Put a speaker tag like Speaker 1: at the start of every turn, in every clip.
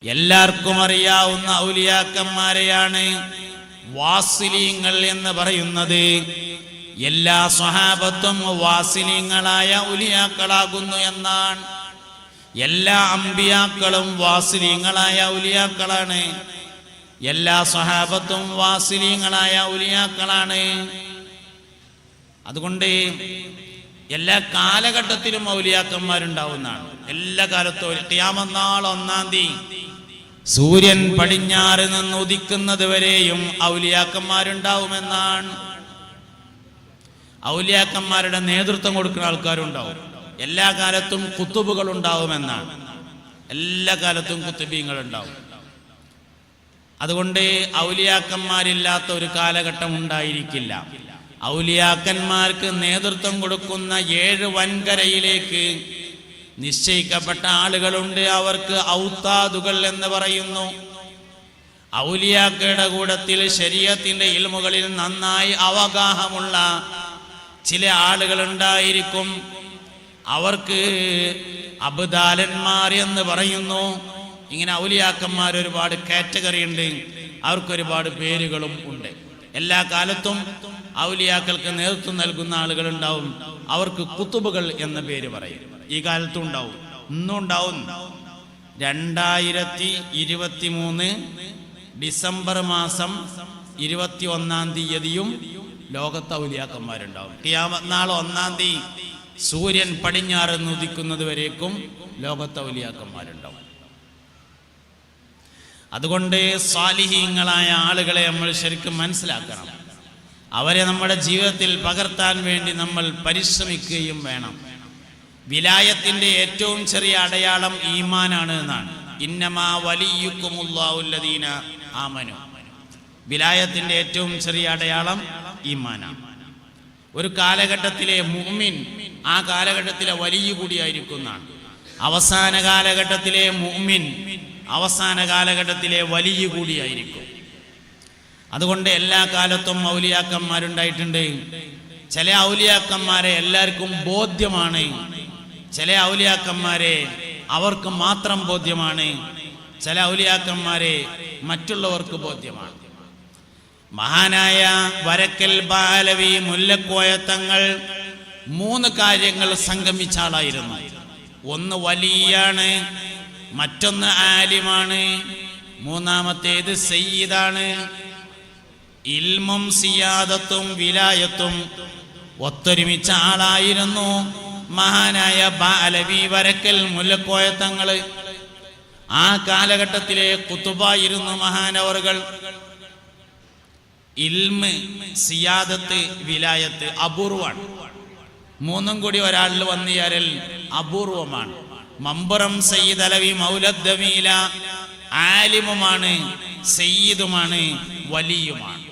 Speaker 1: എല്ലാവർക്കും അറിയാവുന്ന ഔലിയാക്കന്മാരെയാണ് വാസിലീങ്ങൾ എന്ന് പറയുന്നത്. എല്ലാ സ്വഹാബത്തും വാസിലീങ്ങളായ ഔലിയാക്കളാകുന്നു എന്നാണ്. എല്ലാ അമ്പിയാക്കളും വാസിലീങ്ങളായ ഔലിയാക്കളാണ്. എല്ലാ സ്വഹാബത്തും വാസിലീങ്ങളായ ഔലിയാക്കളാണ്. അതുകൊണ്ട് എല്ലാ കാലഘട്ടത്തിലും ഔലിയാക്കന്മാരുണ്ടാവുന്നതാണ്. എല്ലാ കാലത്തും ഖിയാമത്ത് നാൾ 1-ാം തീയതി സൂര്യൻ പടിഞ്ഞാറ് നിന്ന് ഉദിക്കുന്നത് വരെയും ഔലിയാക്കന്മാരുണ്ടാവുമെന്നാണ്. ഔലിയാക്കന്മാരുടെ നേതൃത്വം കൊടുക്കുന്ന ആൾക്കാരുണ്ടാവും. എല്ലാ കാലത്തും കുത്തുബുകൾ ഉണ്ടാവുമെന്നാണ്. എല്ലാ കാലത്തും കുത്തുബീങ്ങൾ ഉണ്ടാവും. അതുകൊണ്ട് ഔലിയാക്കന്മാരില്ലാത്ത ഒരു കാലഘട്ടം ഉണ്ടായിരിക്കില്ല. ഔലിയാക്കന്മാർക്ക് നേതൃത്വം കൊടുക്കുന്ന 7 വൻകരയിലേക്ക് നിശ്ചയിക്കപ്പെട്ട ആളുകളുണ്ട്. അവർക്ക് ഔത്താദുകൾ എന്ന് പറയുന്നു. ഔലിയാക്കളുടെ കൂട്ടത്തിൽ ശരീഅത്തിന്റെ ഇൽമുകളിൽ നന്നായി അവഗാഹമുള്ള ചില ആളുകൾ ഉണ്ടായിരിക്കും. അവർക്ക് അബ്ദാലന്മാർ എന്ന് പറയുന്നു. ഇങ്ങനെ ഔലിയാക്കന്മാർ ഒരുപാട് കാറ്റഗറി ഉണ്ട്. അവർക്കൊരുപാട് പേരുകളും ഉണ്ട്. എല്ലാ കാലത്തും ഔലിയാക്കൾക്ക് നേതൃത്വം നൽകുന്ന ആളുകൾ ഉണ്ടാവും. അവർക്ക് കുത്തുബുകൾ എന്ന പേര് പറയും. ഈ കാലത്തും ഉണ്ടാവും, ഇന്നും ഉണ്ടാവും. 2023 ഡിസംബർ മാസം 21-ാം തീയതിയും ലോകത്ത് ഔലിയാക്കന്മാരുണ്ടാവും. ഖിയാമത്ത് നാൾ 1-ാം തീയതി സൂര്യൻ പടിഞ്ഞാറ് ഉദിക്കുന്നത് വരേക്കും ലോകത്ത് ഔലിയാക്കന്മാരുണ്ടാവും. അതുകൊണ്ട് സാലിഹീങ്ങളായ ആളുകളെ നമ്മൾ ശരിക്കും മനസ്സിലാക്കണം. അവരെ നമ്മുടെ ജീവിതത്തിൽ പകർത്താൻ വേണ്ടി നമ്മൾ പരിശ്രമിക്കുകയും വേണം. വിലായത്തിന്റെ ഏറ്റവും ചെറിയ അടയാളം ഈമാനാണ് എന്നാണ്. ഇന്നമാ വലിയുക്കുമുല്ലാഹുല്ലദീന ആമനു. വിലായത്തിന്റെ ഏറ്റവും ചെറിയ അടയാളം ഈമാനാണ്. ഒരു കാലഘട്ടത്തിലെ മുഅ്മിൻ ആ കാലഘട്ടത്തിലെ വലിയ കൂടിയായിരിക്കുന്നതാണ്. അവസാന കാലഘട്ടത്തിലെ മുഅ്മിൻ അവസാന കാലഘട്ടത്തിലെ വലിയ കൂടിയായിരിക്കും. അതുകൊണ്ട് എല്ലാ കാലത്തും ഔലിയാക്കന്മാരുണ്ടായിട്ടുണ്ട്. ചില ഔലിയാക്കന്മാരെ എല്ലാവർക്കും ബോധ്യമാണ്. ചില ഔലിയാക്കന്മാരെ അവർക്ക് മാത്രം ബോധ്യമാണ്. ചില ഔലിയാക്കന്മാരെ മറ്റുള്ളവർക്ക് ബോധ്യമാണ്. മഹാനായ വരക്കൽ ബാലവി മുല്ലക്കോയ തങ്ങൾ 3 കാര്യങ്ങൾ സംഗമിച്ച ആളായിരുന്നു. ഒന്ന് വലിയാണ്, മറ്റൊന്ന് ആലിമാണ്, മൂന്നാമത്തേത് സയ്യിദാണ്. ഇൽമും സിയാദത്തും വിലായത്തും ഒത്തൊരുമിച്ച ആളായിരുന്നു മഹാനായ ബാലവി വരക്കൽ മുല്ലക്കോയ തങ്ങള്. ആ കാലഘട്ടത്തിലെ കുത്തുബായിരുന്നു മഹാനവറുകൾ. ഇൽമ്, സിയാദത്ത്, വിലായത്ത് അപൂർവമാണ്. 3ഉം കൂടി ഒരാളിൽ വന്നു ചേരൽ അപൂർവമാണ്. മമ്പുറം സയ്യിദ് അലവി മൗലദ്ദമീല ആലിമുമാണ്, സയ്യിദുമാണ്, വലിയുമാണ്.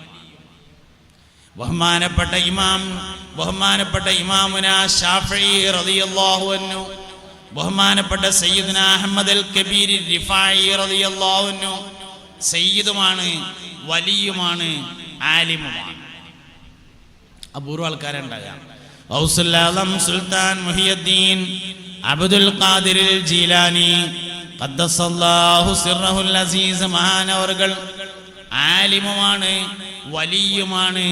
Speaker 1: ബഹുമാനപ്പെട്ട ഇമാമുന ശാഫിഈ റളിയല്ലാഹു അൻഹു, ബഹുമാനപ്പെട്ട സയ്യിദുന അഹ്മദ് അൽ കബീർ റിഫാഈ റളിയല്ലാഹു അൻഹു സയ്യിദുമാണ്, വലിയുമാണ്, ആലിമുമാണ്. അപൂർവ ആൾക്കാരുണ്ടാകാം. ഗൗസുൽ ആലം സുൽത്താൻ മുഹിയുദ്ദീൻ അബ്ദുൽ ഖാദിർ ജീലാനി ഖദ്ദസല്ലാഹു സിർറഹുൽ അസീസ് മഹാനവറുകൾ ആലിമുമാണ്, വലിയുമാണ്,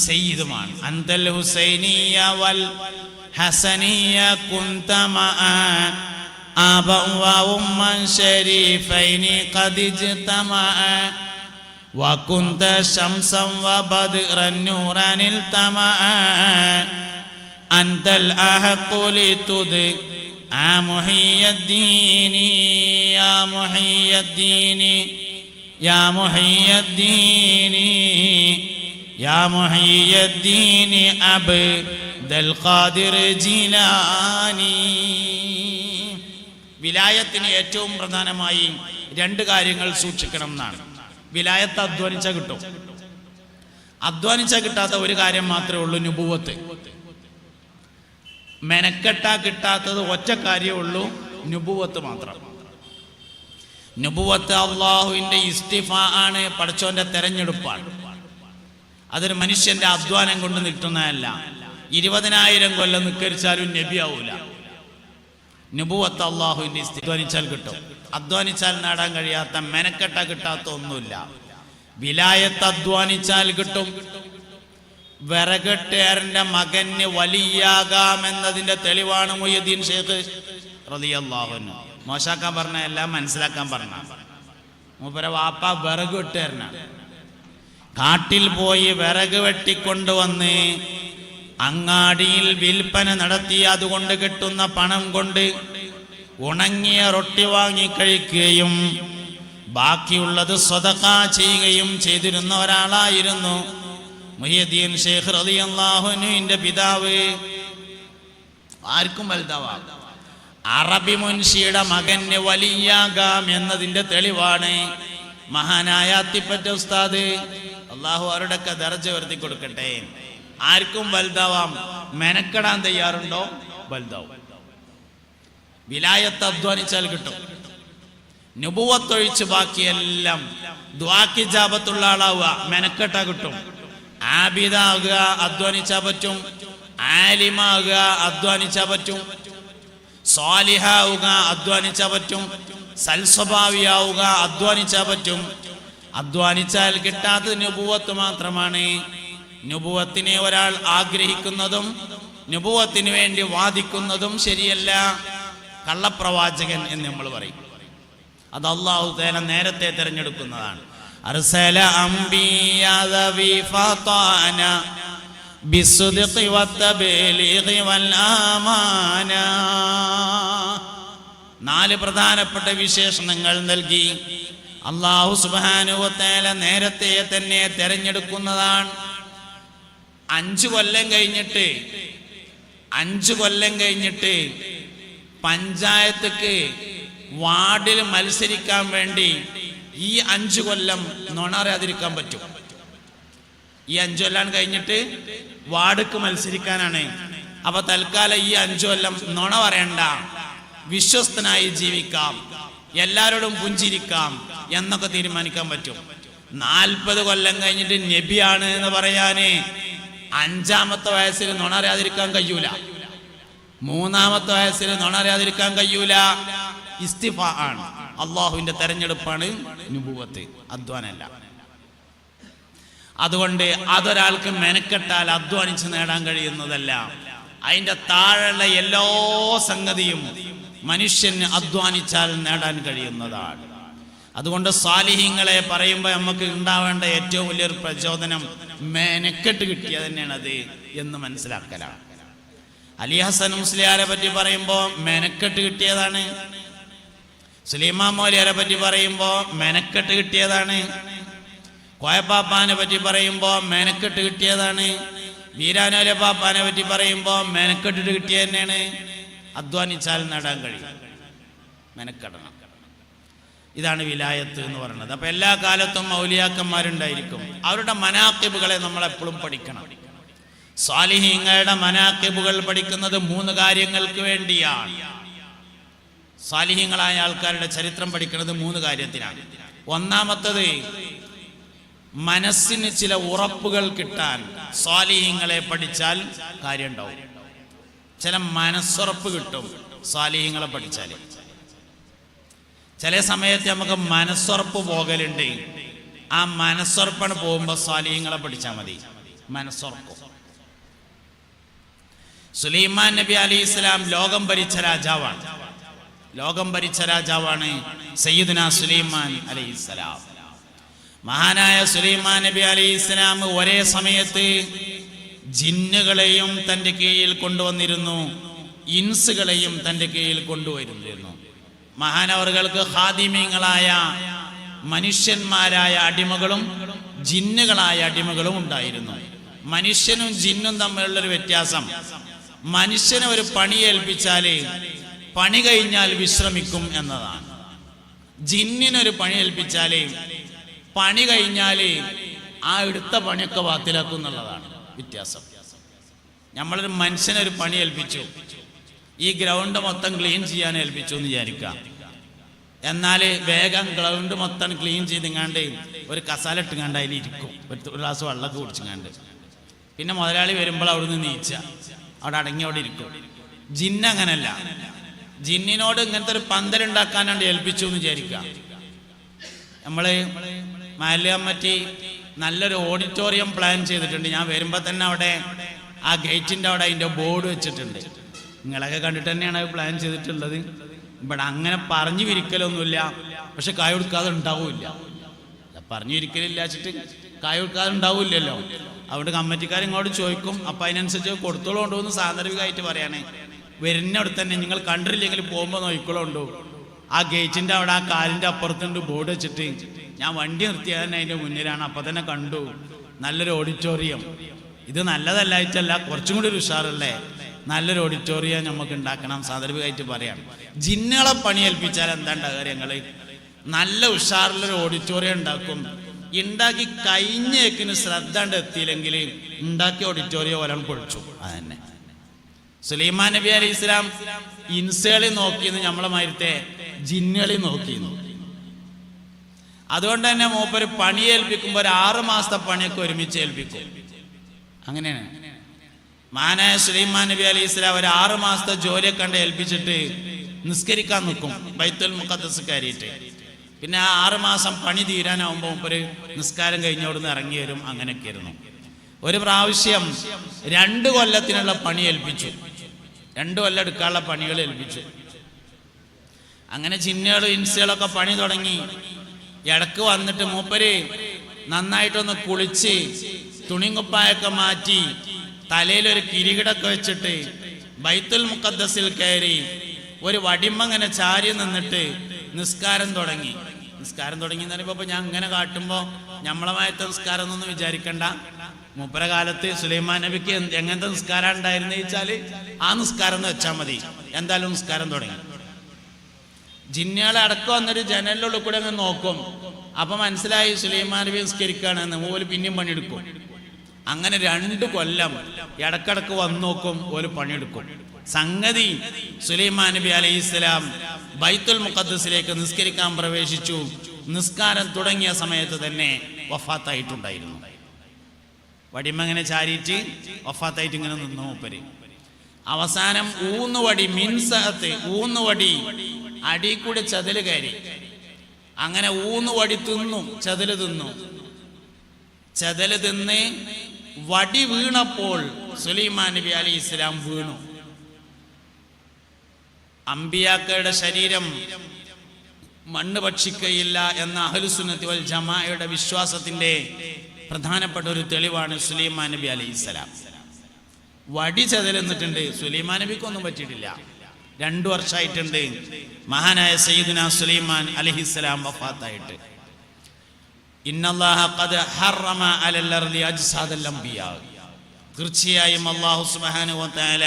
Speaker 1: സയ്യിദുമാണ്. അന്തൽ ഹുസൈനിയ വൽ ഹസനിയ കുന്ത മഅ അബ വ ഉമ്മൻ ശരീഫൈനി ഖദ് ഇജ്തമഅ വകുന്ത ശംസൻ വബദ്റൻ നൂറനിൽ തമഅ അന്തൽ അഹഖു ലിതുദ് ആ മുഹിയുദ്ദീനി യാ മുഹിയുദ്ദീനി യാ മുഹിയുദ്ദീനി യാ മുഹിയുദ്ദീനി അബ്ദുൽ ഖാദിർ ജീലാനി. വിലായത്തിന് ഏറ്റവും പ്രധാനമായി 2 കാര്യങ്ങൾ സൂക്ഷിക്കണം എന്നാണ്. വിലായത്ത് അധ്വാനിച്ചാൽ കിട്ടും. അധ്വാനിച്ചാൽ കിട്ടാത്ത ഒരു കാര്യം മാത്രമേ ഉള്ളൂ, നുബുവത്ത്. മെനക്കെട്ടാ കിട്ടാത്തത് ഒറ്റ കാര്യമേ ഉള്ളൂ, നുബുവത്ത് മാത്രം. നുബുവത്ത് അള്ളാഹുവിന്റെ ഇസ്തിഫാ ആണ്, പടച്ചോന്റെ തെരഞ്ഞെടുപ്പാണ്. അതൊരു മനുഷ്യന്റെ അധ്വാനം കൊണ്ട് നിൽക്കുന്നതല്ല. 20,000 കൊല്ലം നിക്കരിച്ചാലും നബി ആവൂല. നുബുവത്ത് അള്ളാഹുവിന്റെ അധ്വാനിച്ചാൽ കിട്ടും. അധ്വാനിച്ചാൽ നേടാൻ കഴിയാത്ത, മെനക്കെട്ട കിട്ടാത്ത ഒന്നുമില്ല. വിലായത്ത് അധ്വാനിച്ചാൽ കിട്ടും. വിറകെട്ടേറിന്റെ മകന് വലിയാകാമെന്നതിന്റെ തെളിവാണ് മുഹ്യിദ്ദീൻ ഷേഖ് റളിയല്ലാഹു അൻഹു. മോശാക്കാൻ പറഞ്ഞ എല്ലാം മനസ്സിലാക്കാൻ പറഞ്ഞ മൂപ്പര വാപ്പ വിറക് വെട്ടേരനാണ്. കാട്ടിൽ പോയി വിറക് വെട്ടിക്കൊണ്ടുവന്ന് അങ്ങാടിയിൽ വിൽപ്പന നടത്തി അതുകൊണ്ട് കിട്ടുന്ന പണം കൊണ്ട് ഉണങ്ങിയ റൊട്ടി വാങ്ങി കഴിക്കുകയും ബാക്കിയുള്ളത് സ്വതഖ ചെയ്യുകയും ചെയ്തിരുന്ന ഒരാളായിരുന്നു മുഹ്യിദ്ദീൻ ഷേഖ് റളിയല്ലാഹു അൻഹുവിന്റെ പിതാവ്. ആർക്കും വലുതാവാം. അറബി മുൻഷിയുടെ മകന് വലിയാകാം എന്നതിന്റെ തെളിവാണ് മഹാനായ അത്തിപ്പറ്റ ഉസ്താദ്. അള്ളാഹു അവരുടെയൊക്കെ ദർജ ഉയർത്തി കൊടുക്കട്ടെ. ആർക്കും വലുതാവാം. മെനക്കെടാൻ തയ്യാറുണ്ടോ? വലുതാവും. വിലായത്ത് അധ്വാനിച്ചാൽ കിട്ടും. നുബുവത്തൊഴിച്ച് ബാക്കിയെല്ലാം ദുആക്ക് ഇജാബത്തുള്ള ആളാവുക, മെനക്കെട്ടാ കിട്ടും. ആബിദാകുക, അധ്വാനിച്ചാ പറ്റും. ആലിമാകുക, അധ്വാനിച്ചാ പറ്റും. സ്വാലിഹാവുക, അധ്വാനിച്ചാ പറ്റും. സൽസ്വഭാവിയാവുക, അധ്വാനിച്ചാ പറ്റും. അധ്വാനിച്ചാൽ കിട്ടാത്തത് നുബുവത്ത് മാത്രമാണ്. നുബുവത്തിനെ ഒരാൾ ആഗ്രഹിക്കുന്നതും നുബുവത്തിന് വേണ്ടി വാദിക്കുന്നതും ശരിയല്ല. കള്ളപ്രവാചകൻ എന്ന് നമ്മൾ പറയും. അത് അല്ലാഹു തആല നേരത്തെ തിരഞ്ഞെടുക്കുന്നതാണ്. അർസല അംബിയാ ദവി ഫതാന ബിസ്ദിഖി വത്തബലീഗി വൽ ആമാന. 4 പ്രധാനപ്പെട്ട വിശേഷണങ്ങൾ നൽകി അല്ലാഹു സുബ്ഹാനഹു വ തആല നേരത്തെ തന്നെ തിരഞ്ഞെടുക്കുന്നതാണ്. 5 കൊല്ലം കഴിഞ്ഞിട്ട് പഞ്ചായത്തേക്ക് വാർഡിൽ മത്സരിക്കാൻ വേണ്ടി ഈ 5 കൊല്ലം നുണ അറിയാതിരിക്കാൻ പറ്റും. ഈ 5 കൊല്ലം കഴിഞ്ഞിട്ട് വാർഡ്ക്ക് മത്സരിക്കാനാണ്. അപ്പൊ തൽക്കാലം ഈ 5 കൊല്ലം നുണ പറയണ്ട, വിശ്വസ്തനായി ജീവിക്കാം, എല്ലാവരോടും പുഞ്ചിരിക്കാം എന്നൊക്കെ തീരുമാനിക്കാൻ പറ്റും. 40 കൊല്ലം കഴിഞ്ഞിട്ട് നബിയാണ് എന്ന് പറയാന് 5-ാമത്തെ വയസ്സിൽ നുണ അറിയാതിരിക്കാൻ കഴിയൂല. 3-ാമത്തെ വയസ്സിൽ നുണ അറിയാതിരിക്കാൻ കഴിയൂല. ഇസ്തിഫാ ആണ്, അള്ളാഹുവിന്റെ തെരഞ്ഞെടുപ്പാണ് നുബുവത്ത്, അധ്വാനമല്ല. അതുകൊണ്ട് അതൊരാൾക്ക് മെനക്കെട്ടാൽ അധ്വാനിച്ച് നേടാൻ കഴിയുന്നതല്ല. അതിന്റെ താഴെയുള്ള എല്ലാ സംഗതിയും മനുഷ്യന് അധ്വാനിച്ചാൽ നേടാൻ കഴിയുന്നതാണ്. അതുകൊണ്ട് സ്വാലിഹീങ്ങളെ പറയുമ്പോൾ നമുക്ക് ഉണ്ടാവേണ്ട ഏറ്റവും വലിയൊരു പ്രചോദനം മെനക്കെട്ട് കിട്ടിയത് തന്നെയാണത് എന്ന് മനസ്സിലാക്കലാണ്. അലി ഹസൻ മുസ്ലിയാരെ പറ്റി പറയുമ്പോൾ മെനക്കെട്ട് കിട്ടിയതാണ്. സുലൈമാൻ മൗലിയാരെ പറ്റി പറയുമ്പോൾ മെനക്കെട്ട് കിട്ടിയതാണ്. കോയപ്പാപ്പാനെ പറ്റി പറയുമ്പോൾ മെനക്കെട്ട് കിട്ടിയതാണ്. വീരാനോലെ പാപ്പാനെ പറ്റി പറയുമ്പോൾ മെനക്കെട്ടിട്ട് കിട്ടിയത് തന്നെയാണ്. അധ്വാനിച്ചാൽ നേടാൻ കഴിയും, മെനക്കെടണം. ഇതാണ് വിലായത്ത് എന്ന് പറയുന്നത്. അപ്പൊ എല്ലാ കാലത്തും ഔലിയാക്കന്മാരുണ്ടായിരിക്കും. അവരുടെ മനാഖിബുകളെ നമ്മൾ എപ്പോഴും പഠിക്കണം. സ്വാലിഹീങ്ങളുടെ മനാഖിബുകൾ പഠിക്കുന്നത് 3 കാര്യങ്ങൾക്ക് വേണ്ടിയാണ്. സ്വാലിഹീങ്ങളായ ആൾക്കാരുടെ ചരിത്രം പഠിക്കുന്നത് 3 കാര്യത്തിനാണ്. ഒന്നാമത്തത്, മനസ്സിന് ചില ഉറപ്പുകൾ കിട്ടാൻ സ്വാലിഹീങ്ങളെ പഠിച്ചാൽ കാര്യം ഉണ്ടാവും. ചില മനസ്സുറപ്പ് കിട്ടും സ്വാലിഹീങ്ങളെ പഠിച്ചാൽ. ചില സമയത്ത് നമുക്ക് മനസ്സുറപ്പ് പോകലുണ്ട്. ആ മനസ്സുറപ്പാണ് പോകുമ്പോൾ സ്വാലിഹീങ്ങളെ പഠിച്ചാൽ മതി. മനസ്സുറപ്പ്. സുലൈമാൻ നബി അലൈഹിസ്സലാം ലോകം ഭരിച്ച രാജാവാണ്. സയ്യിദുനാ സുലൈമാൻ അലൈഹിസ്സലാം. മഹാനായ സുലൈമാൻ നബി അലൈഹിസ്സലാം ഒരേ സമയത്ത് ജിന്നുകളെയും തൻ്റെ കീഴിൽ കൊണ്ടുവന്നിരുന്നു, ഇൻസുകളെയും തൻ്റെ കീഴിൽ കൊണ്ടുവരുന്നിരുന്നു. മഹാനവറുകൾക്ക് ഖാദിമീങ്ങളായ മനുഷ്യന്മാരായ അടിമകളും ജിന്നുകളായ അടിമകളും ഉണ്ടായിരുന്നു. മനുഷ്യനും ജിന്നും തമ്മിലുള്ളൊരു വ്യത്യാസം, മനുഷ്യനെ ഒരു പണി ഏൽപ്പിച്ചാല് പണി കഴിഞ്ഞാൽ വിശ്രമിക്കും എന്നതാണ്. ജിന്നിനൊരു പണി ഏൽപ്പിച്ചാല് പണി കഴിഞ്ഞാല് ആ എടുത്ത പണിയൊക്കെ ബാത്തിലാക്കും എന്നുള്ളതാണ് വ്യത്യാസം. നമ്മളൊരു മനുഷ്യനൊരു പണി ഏൽപ്പിച്ചു, ഈ ഗ്രൗണ്ട് മൊത്തം ക്ലീൻ ചെയ്യാൻ ഏൽപ്പിച്ചു എന്ന് വിചാരിക്കാം. എന്നാൽ വേഗം ഗ്രൗണ്ട് മൊത്തം ക്ലീൻ ചെയ്തിങ്ങാണ്ട് ഒരു കസാല ഇട്ടുങ്ങാണ്ട് അതിൽ ഇരിക്കും, ഒരു ഗ്ലാസ് വെള്ളമൊക്കെ കുടിച്ചിങ്ങാണ്ട്. പിന്നെ മുതലാളി വരുമ്പോൾ അവിടുന്ന് നീച്ച അവിടെ അടങ്ങി അവിടെ ഇരിക്കും. ജിന്ന് അങ്ങനല്ല. ജിന്നിനോട് ഇങ്ങനത്തെ ഒരു പന്തലുണ്ടാക്കാനാണ് ഏൽപ്പിച്ചു എന്ന് വിചാരിക്കാം. നമ്മള് മഹല്ല് കമ്മിറ്റി നല്ലൊരു ഓഡിറ്റോറിയം പ്ലാൻ ചെയ്തിട്ടുണ്ട്. ഞാൻ വരുമ്പോൾ തന്നെ അവിടെ ആ ഗേറ്റിൻ്റെ അവിടെ അതിൻ്റെ ബോർഡ് വെച്ചിട്ടുണ്ട്. നിങ്ങളൊക്കെ കണ്ടിട്ട് തന്നെയാണ് അത് പ്ലാൻ ചെയ്തിട്ടുള്ളത്. ഇവിടെ അങ്ങനെ പറഞ്ഞു വിരിക്കലൊന്നുമില്ല, പക്ഷെ കായ കൊടുക്കാതെ ഉണ്ടാവില്ല. പറഞ്ഞു വിരിക്കലില്ല വെച്ചിട്ട് കായ കൊടുക്കാതെ ഉണ്ടാവില്ലല്ലോ. അവിടെ കമ്മിറ്റിക്കാർ ഇങ്ങോട്ട് ചോദിക്കും, അപ്പം അതിനനുസരിച്ച് കൊടുത്തോളം ഉണ്ടോ എന്ന് സാന്ദർഭികമായിട്ട് പറയണേ. വരുന്നവിടെ തന്നെ നിങ്ങൾ കണ്ടിട്ടില്ലെങ്കിൽ പോകുമ്പോൾ നോക്കിക്കോളുണ്ടോ. ആ ഗേറ്റിൻ്റെ അവിടെ ആ കാലിൻ്റെ അപ്പുറത്തുണ്ട് ബോർഡ് വെച്ചിട്ട്. ഞാൻ വണ്ടി നിർത്തിയാൽ തന്നെ അതിൻ്റെ മുന്നിലാണ്. അപ്പം തന്നെ കണ്ടു നല്ലൊരു ഓഡിറ്റോറിയം. ഇത് നല്ലതല്ലായിട്ടല്ല, കുറച്ചും കൂടി ഒരു ഉഷാറല്ലേ, നല്ലൊരു ഓഡിറ്റോറിയം നമുക്ക് ഉണ്ടാക്കണം. സാന്ദർഭികമായിട്ട് പറയാണ്. ജിന്നുകളെ പണി ഏൽപ്പിച്ചാൽ എന്താ ഉണ്ടാകുക? ഞങ്ങൾ നല്ല ഉഷാറുള്ളൊരു ഓഡിറ്റോറിയം ഉണ്ടാക്കും. ഉണ്ടാക്കി കഴിഞ്ഞേക്കിന് ശ്രദ്ധ എത്തിയില്ലെങ്കിൽ ഉണ്ടാക്കിയ ഓഡിറ്റോറിയം ഒരാൾ പൊളിച്ചു. അതന്നെ സുലൈമാൻ നബി അലൈഹി ഇസ്ലാം ഇൻസുകളെ നോക്കിയെന്ന് നമ്മളെ മാതിരത്തെ ജിന്നുകളെ നോക്കിയിരുന്നു. അതുകൊണ്ട് തന്നെ മൂപ്പര് പണി ഏൽപ്പിക്കുമ്പോൾ ഒരു 6 മാസത്തെ പണിയൊക്കെ ഒരുമിച്ച് ഏൽപ്പിക്കും. അങ്ങനെയാണ് മഹാനായ സുലൈമാൻ നബി അലൈഹി ഇസ്ലാം ഒരു 6 മാസത്തെ ജോലിയെ കണ്ട് ഏൽപ്പിച്ചിട്ട് നിസ്കരിക്കാൻ നിൽക്കും ബൈത്തുൽ മുഖദ്ദസ് കയറിയിട്ട്. പിന്നെ ആ 6 മാസം പണി തീരാനാവുമ്പോൾ മൂപ്പര് നിസ്കാരം കഴിഞ്ഞോടുന്ന് ഇറങ്ങി വരും. അങ്ങനെയൊക്കെ ആയിരുന്നു. ഒരു പ്രാവശ്യം 2 കൊല്ലത്തിനുള്ള പണി ഏൽപ്പിച്ചു. 2 കൊല്ലം എടുക്കാനുള്ള പണികൾ ഏൽപ്പിച്ചു. അങ്ങനെ ജിന്നുകളും ഇൻസുകളൊക്കെ പണി തുടങ്ങി. ഇടക്ക് വന്നിട്ട് മൂപ്പര് നന്നായിട്ടൊന്ന് കുളിച്ച് തുണിങ്കുപ്പായൊക്കെ മാറ്റി തലയിലൊരു കിരീടമൊക്കെ വെച്ചിട്ട് ബൈത്തുൽ മുഖദ്ദസിൽ കയറി ഒരു വടിമങ്ങനെ ചാരി നിന്നിട്ട് നിസ്കാരം തുടങ്ങി. നിസ്കാരം തുടങ്ങി എന്ന് പറയുമ്പോൾ ഞാൻ ഇങ്ങനെ കാട്ടുമ്പോൾ നമ്മളമായത്തെ നിസ്കാരം എന്നൊന്നും വിചാരിക്കണ്ട. മൂപ്പര കാലത്ത് സുലൈമാൻ നബിക്ക് എങ്ങനത്തെ നിസ്കാരം ഉണ്ടായിരുന്നു വെച്ചാൽ ആ നിസ്കാരം എന്ന് വെച്ചാൽ മതി. എന്തായാലും നിസ്കാരം തുടങ്ങി. ജിന്നുകളെ അടക്കം വന്നൊരു ജനലിലുള്ള കൂടെ അങ്ങ് നോക്കും. അപ്പൊ മനസ്സിലായി സുലൈമാൻ നബി നിസ്കരിക്കുകയാണെന്ന്. ഓല് പിന്നെയും പണിയെടുക്കും. അങ്ങനെ 2 കൊല്ലം ഇടക്കിടക്ക് വന്നു നോക്കും, ഓല് പണിയെടുക്കും. സംഗതി സുലൈമാൻ നബി അലൈഹി ഇസ്ലാം ബൈത്തുൽ മുഖദ്ദസിലേക്ക് നിസ്കരിക്കാൻ പ്രവേശിച്ചു. നിസ്കാരം തുടങ്ങിയ സമയത്ത് തന്നെ വഫാത്തായിട്ടുണ്ടായിരുന്നു. വടിമങ്ങനെ ചാരിയിട്ട് വഫാത്തായിട്ട് ഇങ്ങനെ നിന്നു മൂപ്പര്. അവസാനം ഊന്നുവടി മിൻസഹത്ത് ഊന്നുവടി അടി കൂടെ ചതില് കയറി. അങ്ങനെ ഊന്നുവടി തിന്നു, ചതില് തിന്നു. ചതില് തിന്ന് വടി വീണപ്പോൾ സുലൈമാൻ നബി അലൈഹി ഇസ്ലാം വീണു. അമ്പിയാക്കളുടെ ശരീരം മണ്ണ് ഭക്ഷിക്കയില്ല എന്ന അഹ്ലുസുന്നത്തി വൽ ജമാഅയുടെ വിശ്വാസത്തിന്റെ പ്രധാനപ്പെട്ട ഒരു തെളിവാണ് സുലൈമാൻ നബി അലൈഹി ഇസ്ലാം. വടി ചതിലെന്നിട്ടുണ്ട്. സുലൈമാൻ നബിക്കൊന്നും പറ്റിയിട്ടില്ല. 2 വർഷമായിട്ടുണ്ട് മഹാനായ സയ്യിദുനാ സുലൈമാൻ അലൈഹിസ്സലാം വഫാത്തായിട്ട്. ഇന്നല്ലാഹ ഖദ് ഹറമ അലൽ അർളി അജ്സാദൽ അംബിയാ. തീർച്ചയായും അല്ലാഹു സുബ്ഹാനഹു വ തആല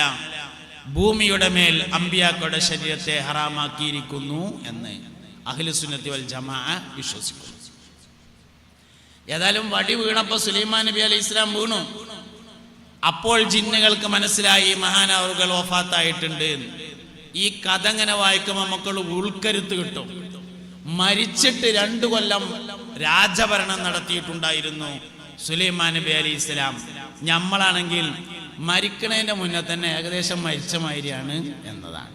Speaker 1: ഭൂമിയുടെ മേൽ അമ്പിയാക്കളുടെ ശരീരത്തെ ഹറാമാക്കിയിരിക്കുന്നു എന്ന് അഹ്ലുസുന്നത്തി വൽ ജമാഅ വിശ്വസിക്കുന്നു. ഏതായാലും വടി വീണപ്പോൾ സുലൈമാൻ നബി അലൈഹി ഇസ്ലാം വീണു. അപ്പോൾ ജിന്നുകൾക്ക് മനസ്സിലായി മഹാനവറുകൾ വഫാത്തായിട്ടുണ്ട്. ഈ കഥ ഇങ്ങനെ വായിക്കുമ്പോൾ മക്കൾ ഉൾക്കരുത്ത് കിട്ടും. മരിച്ചിട്ട് 2 കൊല്ലം രാജഭരണം നടത്തിയിട്ടുണ്ടായിരുന്നു സുലൈമാൻ നബി അലൈഹി ഇസ്ലാം. നമ്മളാണെങ്കിൽ മരിക്കണതിന്റെ മുന്നേ തന്നെ ഏകദേശം മരിച്ച മാതിരിയാണ് എന്നതാണ്.